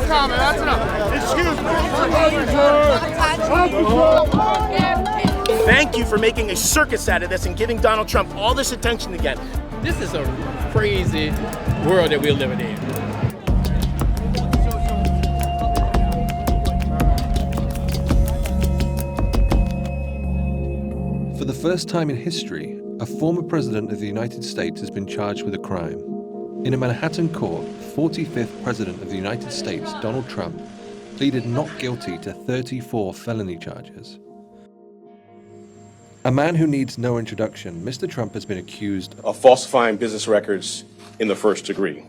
comment. That's enough. Excuse me. Thank you for making a circus out of this and giving Donald Trump all this attention again. This is a crazy world that we're living in. For the first time in history, a former president of the United States has been charged with a crime. In a Manhattan court, 45th President of the United States, Donald Trump, pleaded not guilty to 34 felony charges. A man who needs no introduction, Mr. Trump has been accused of falsifying business records in the first degree.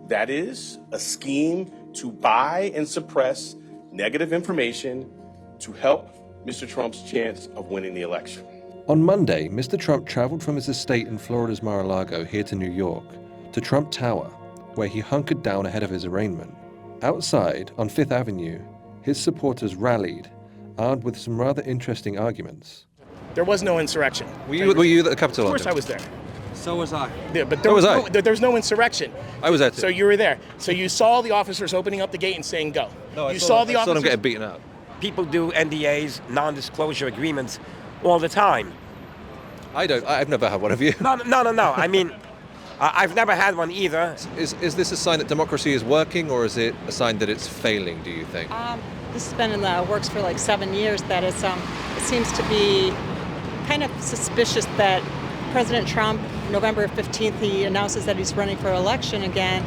That is a scheme to buy and suppress negative information to help Mr. Trump's chance of winning the election. On Monday, Mr. Trump traveled from his estate in Florida's Mar-a-Lago here to New York, to Trump Tower, where he hunkered down ahead of his arraignment. Outside, on Fifth Avenue, his supporters rallied, armed with some rather interesting arguments. There was no insurrection. Were you at the Capitol? Of course I was there. So was I. Yeah, but there was no insurrection. I was there too. So you were there. So you saw the officers opening up the gate and saying go. No, I saw them getting beaten up. People do NDAs, non-disclosure agreements, all the time. I've never had one of you. No. I mean, I've never had one either. Is this a sign that democracy is working, or is it a sign that it's failing, do you think? This has been in the works for like 7 years, that it seems to be kind of suspicious that President Trump, November 15th, he announces that he's running for election again,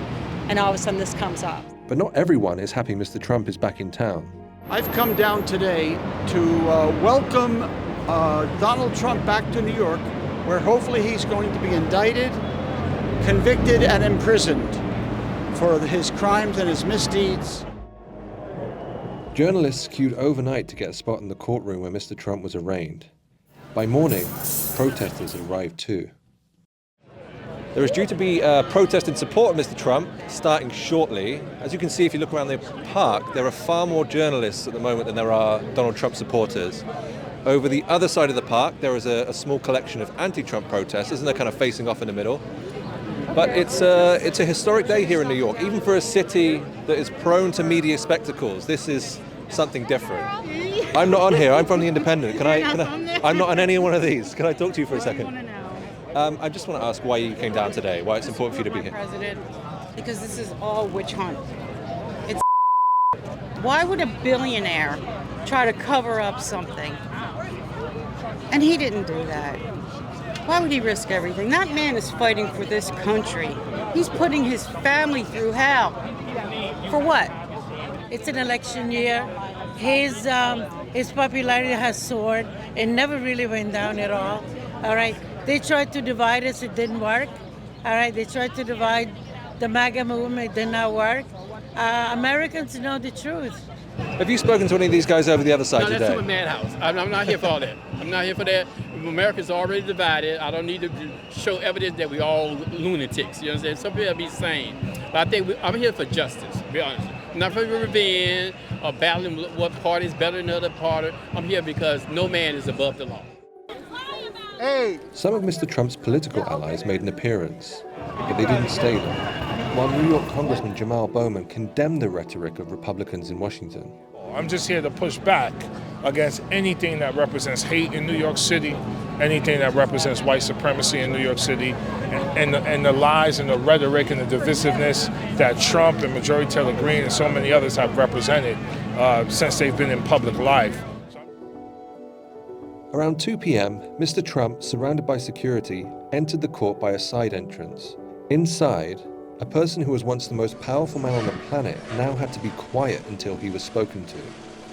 and all of a sudden this comes up. But not everyone is happy Mr. Trump is back in town. I've come down today to welcome Donald Trump back to New York, where hopefully he's going to be indicted, convicted, and imprisoned for his crimes and his misdeeds. Journalists queued overnight to get a spot in the courtroom where Mr. Trump was arraigned. By morning, protesters had arrived too. There is due to be a protest in support of Mr. Trump starting shortly. As you can see, if you look around the park, there are far more journalists at the moment than there are Donald Trump supporters. Over the other side of the park, there is a small collection of anti-Trump protesters, and they're kind of facing off in the middle. But it's a historic day here in New York, even for a city that is prone to media spectacles. This is something different. I'm not on here. I'm from the Independent. I'm not on any one of these. Can I talk to you for a second? I just want to ask why you came down today. Why it's important for you to be here. President, because this is all witch hunt. It's why would a billionaire try to cover up something? And he didn't do that. Why would he risk everything? That man is fighting for this country. He's putting his family through hell. For what? It's an election year. His popularity has soared. It never really went down at all. All right. They tried to divide us. It didn't work. All right. They tried to divide the MAGA movement. It did not work. Americans know the truth. Have you spoken to any of these guys over the other side today? That's to a madhouse. I'm not here for all that. I'm not here for that. America's already divided. I don't need to show evidence that we all lunatics. You know what I'm saying? Some people be sane. But I think I'm here for justice, to be honest. I'm not for revenge or battling what party is better than the other party. I'm here because no man is above the law. Some of Mr. Trump's political allies made an appearance, but they didn't stay there. While New York Congressman Jamal Bowman condemned the rhetoric of Republicans in Washington. I'm just here to push back against anything that represents hate in New York City, anything that represents white supremacy in New York City, and the lies and the rhetoric and the divisiveness that Trump and Marjorie Taylor Greene and so many others have represented since they've been in public life. Around 2 p.m., Mr. Trump, surrounded by security, entered the court by a side entrance. Inside, a person who was once the most powerful man on the planet now had to be quiet until he was spoken to.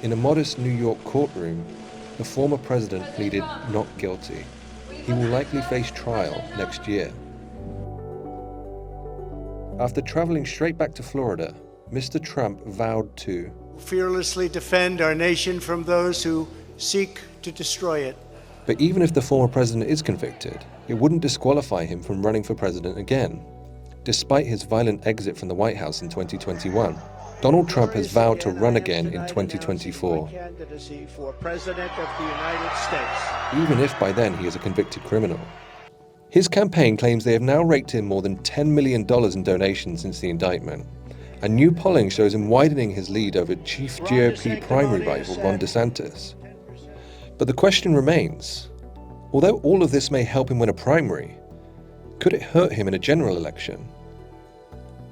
In a modest New York courtroom, the former president pleaded not guilty. He will likely face trial next year. After traveling straight back to Florida, Mr. Trump vowed to fearlessly defend our nation from those who seek to destroy it. But even if the former president is convicted, it wouldn't disqualify him from running for president again. Despite his violent exit from the White House in 2021, Donald Trump has vowed to run again in 2024. Candidacy for President of the United States. Even if by then he is a convicted criminal. His campaign claims they have now raked in more than $10 million in donations since the indictment, and new polling shows him widening his lead over chief GOP primary rival Ron DeSantis. But the question remains, although all of this may help him win a primary, could it hurt him in a general election?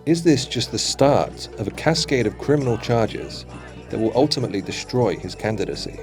Is this just the start of a cascade of criminal charges that will ultimately destroy his candidacy?